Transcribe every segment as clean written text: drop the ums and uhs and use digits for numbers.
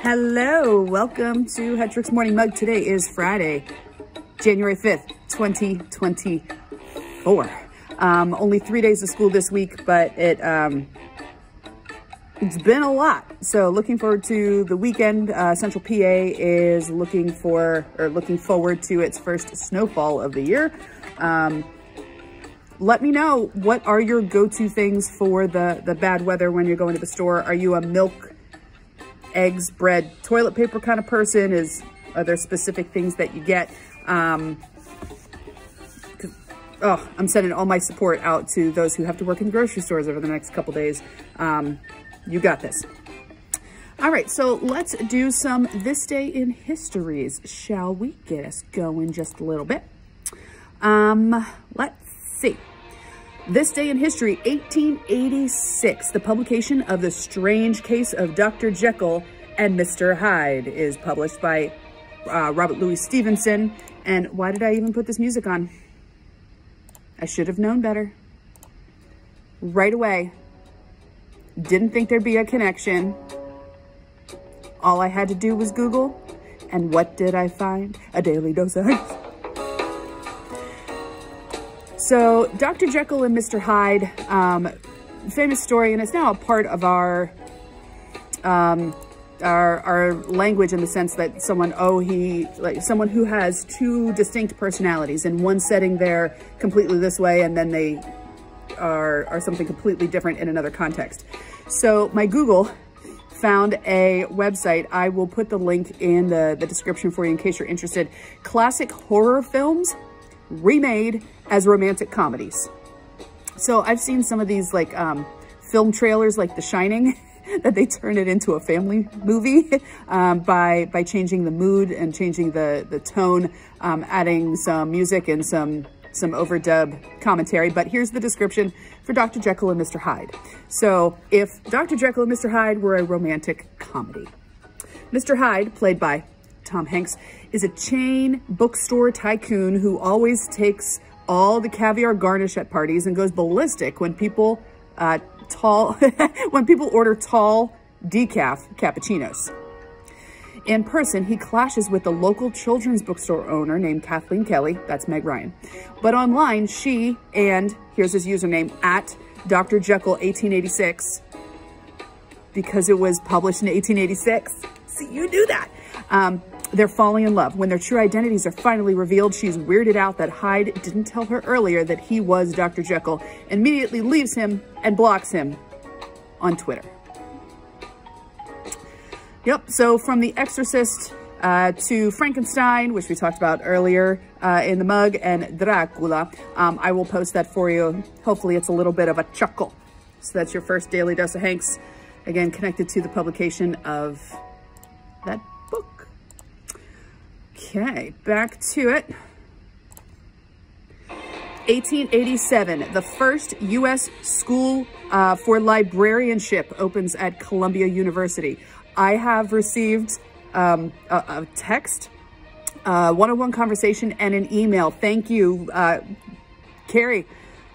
Hello, welcome to Hedrick's Morning Mug. Today is Friday, January 5th, 2024. Only 3 days of school this week, but it's been a lot. So looking forward to the weekend. Central PA is looking forward to its first snowfall of the year. Let me know, what are your go-to things for the bad weather when you're going to the store? Are you a milk, eggs, bread, toilet paper kind of person? Are there specific things that you get? I'm sending all my support out to those who have to work in grocery stores over the next couple days. You got this. All right, so let's do some This Day in Histories, shall we? Get us going just a little bit. Let's see. This Day in History, 1886, the publication of The Strange Case of Dr. Jekyll and Mr. Hyde is published by Robert Louis Stevenson. And why did I even put this music on? I should have known better. Right away. Didn't think there'd be a connection. All I had to do was Google. And what did I find? A daily dose of ice. So Dr. Jekyll and Mr. Hyde, famous story, and it's now a part of our language in the sense that someone who has two distinct personalities. In one setting, they're completely this way, and then they are something completely different in another context. So my Google found a website. I will put the link in the description for you in case you're interested. Classic horror films remade as romantic comedies. So I've seen some of these like film trailers like The Shining that they turn it into a family movie by changing the mood and changing the tone, adding some music and some overdub commentary. But here's the description for Dr. Jekyll and Mr. Hyde. So if Dr. Jekyll and Mr. Hyde were a romantic comedy, Mr. Hyde, played by Tom Hanks, is a chain bookstore tycoon who always takes all the caviar garnish at parties and goes ballistic when people order tall decaf cappuccinos. In person, he clashes with the local children's bookstore owner named Kathleen Kelly. That's Meg Ryan. But online, she and, here's his username, at Dr. Jekyll 1886, because it was published in 1886. See, you knew that. They're falling in love. When their true identities are finally revealed, she's weirded out that Hyde didn't tell her earlier that he was Dr. Jekyll, and immediately leaves him and blocks him on Twitter. Yep, so from The Exorcist to Frankenstein, which we talked about earlier in the mug, and Dracula, I will post that for you. Hopefully it's a little bit of a chuckle. So that's your first daily dose of Hanks. Again, connected to the publication of that book. Okay, back to it. 1887, the first U.S. school for librarianship opens at Columbia University. I have received a text, one-on-one conversation, and an email. Thank you, Carrie,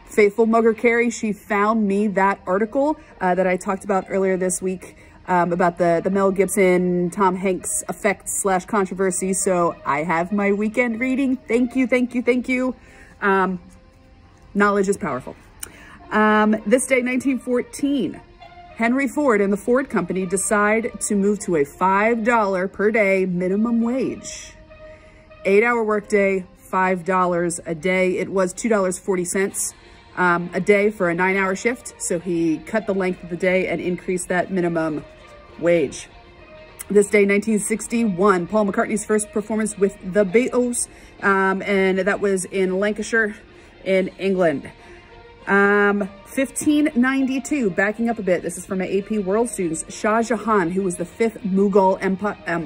faithful mugger Carrie. She found me that article that I talked about earlier this week. About the Mel Gibson, Tom Hanks effect / controversy. So I have my weekend reading. Thank you, thank you, thank you. Knowledge is powerful. This day, 1914, Henry Ford and the Ford Company decide to move to a $5 per day minimum wage. 8-hour workday, $5 a day. It was $2.40 a day for a 9-hour shift. So he cut the length of the day and increased that minimum wage. This day, 1961, Paul McCartney's first performance with the Beatles, and that was in Lancashire in England. 1592, backing up a bit, this is from my AP World students, Shah Jahan, who was the 5th Mughal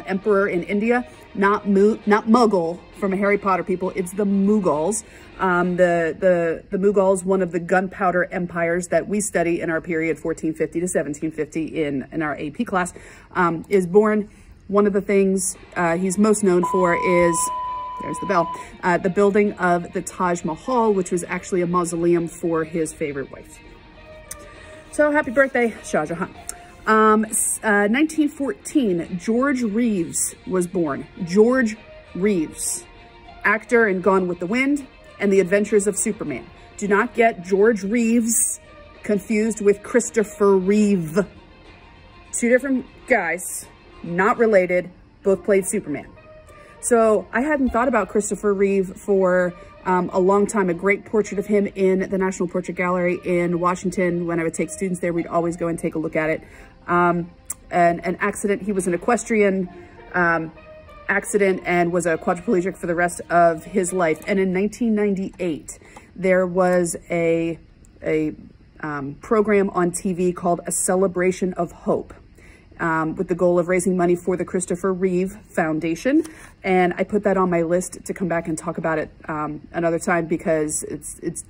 emperor in India, not Mughal from Harry Potter people, it's the Mughals. The Mughals, one of the gunpowder empires that we study in our period 1450 to 1750 in our AP class, is born One of the things he's most known for is, there's the bell, the building of the Taj Mahal, which was actually a mausoleum for his favorite wife. So happy birthday, Shah Jahan. 1914, George Reeves was born. George Reeves, actor in Gone with the Wind and The Adventures of Superman. Do not get George Reeves confused with Christopher Reeve. Two different guys, not related, both played Superman. So I hadn't thought about Christopher Reeve for a long time. A great portrait of him in the National Portrait Gallery in Washington. When I would take students there, we'd always go and take a look at it. An accident, he was an equestrian accident and was a quadriplegic for the rest of his life. And in 1998, there was a program on TV called A Celebration of Hope, with the goal of raising money for the Christopher Reeve Foundation. And I put that on my list to come back and talk about it another time, because it's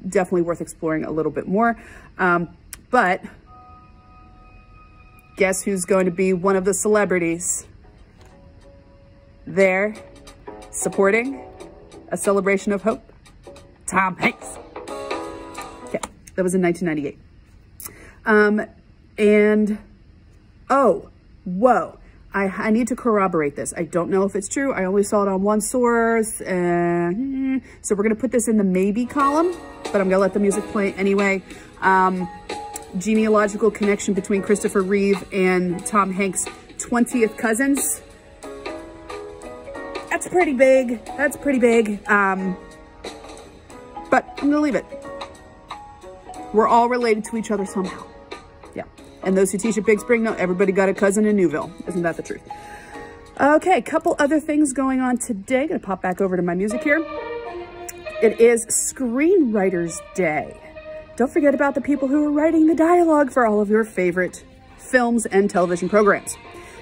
definitely worth exploring a little bit more. But guess who's going to be one of the celebrities there supporting A Celebration of Hope? Tom Hanks. Okay, that was in 1998. And oh, whoa, I need to corroborate this. I don't know if it's true. I only saw it on one source. So we're gonna put this in the maybe column, but I'm gonna let the music play anyway. Genealogical connection between Christopher Reeve and Tom Hanks, 20th cousins. That's pretty big. That's pretty big. But I'm gonna leave it. We're all related to each other somehow. Yeah. And those who teach at Big Spring know everybody got a cousin in Newville. Isn't that the truth? Okay, couple other things going on today. Gonna pop back over to my music here. It is Screenwriters Day. Don't forget about the people who are writing the dialogue for all of your favorite films and television programs.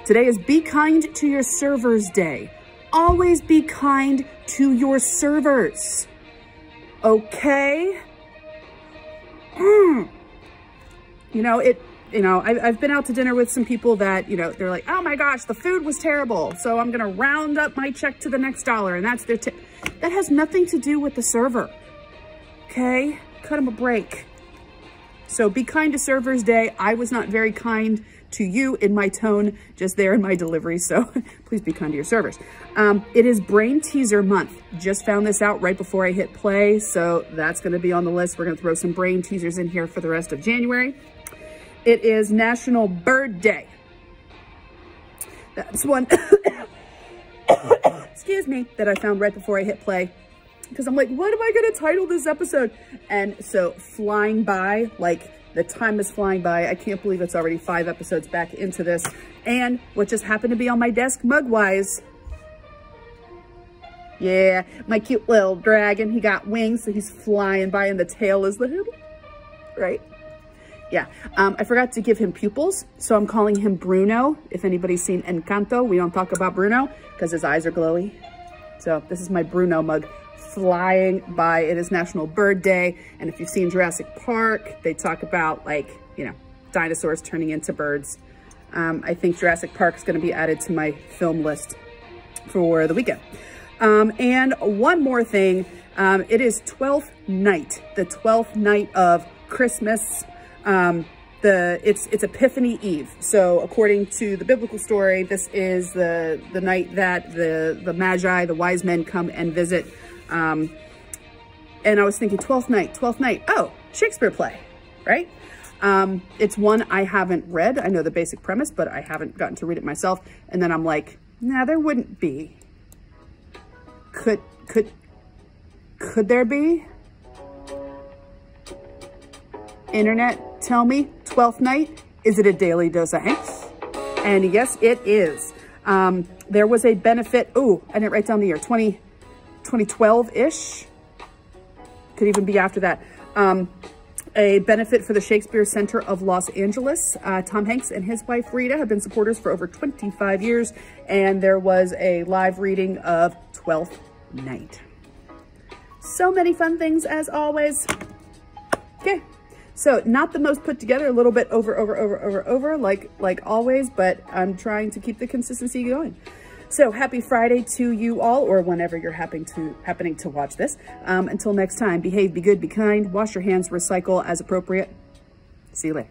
Today is Be Kind to Your Servers Day. Always be kind to your servers. Okay? You know, I've been out to dinner with some people that, you know, they're like, oh my gosh, the food was terrible, so I'm gonna round up my check to the next dollar, and that's their tip. That has nothing to do with the server. Okay? Cut them a break. So be kind to Servers Day. I was not very kind to you in my tone just there in my delivery, so please be kind to your servers. It is Brain Teaser Month. Just found this out right before I hit play, so that's going to be on the list. We're going to throw some brain teasers in here for the rest of January. It is National Bird Day. That's one, excuse me, that I found right before I hit play, because I'm like, what am I going to title this episode? And so flying by, like the time is flying by. I can't believe it's already 5 episodes back into this. And what just happened to be on my desk mug-wise, yeah, my cute little dragon, he got wings, so he's flying by and the tail is the handle, right? Yeah, I forgot to give him pupils, so I'm calling him Bruno. If anybody's seen Encanto, we don't talk about Bruno because his eyes are glowy. So this is my Bruno mug flying by. It is National Bird Day, and if you've seen Jurassic Park, they talk about, like, you know, dinosaurs turning into birds. I think Jurassic Park is going to be added to my film list for the weekend. And one more thing, it is 12th night, the 12th night of Christmas. It's Epiphany Eve. So according to the biblical story, this is the night that the Magi, the wise men, come and visit. And I was thinking 12th night, oh, Shakespeare play, right? It's one I haven't read. I know the basic premise, but I haven't gotten to read it myself. And then I'm like, nah, there wouldn't be. Could there be? Internet, tell me, 12th night, is it a daily dose of Hanks? And yes, it is. There was a benefit, oh, I didn't write down the year, 2012-ish, could even be after that. A benefit for the Shakespeare Center of Los Angeles. Tom Hanks and his wife Rita have been supporters for over 25 years, and there was a live reading of 12th Night. So many fun things as always. Okay, So not the most put together, a little bit over like always, but I'm trying to keep the consistency going. So happy Friday to you all, or whenever you're happening to watch this. Until next time, behave, be good, be kind, wash your hands, recycle as appropriate. See you later.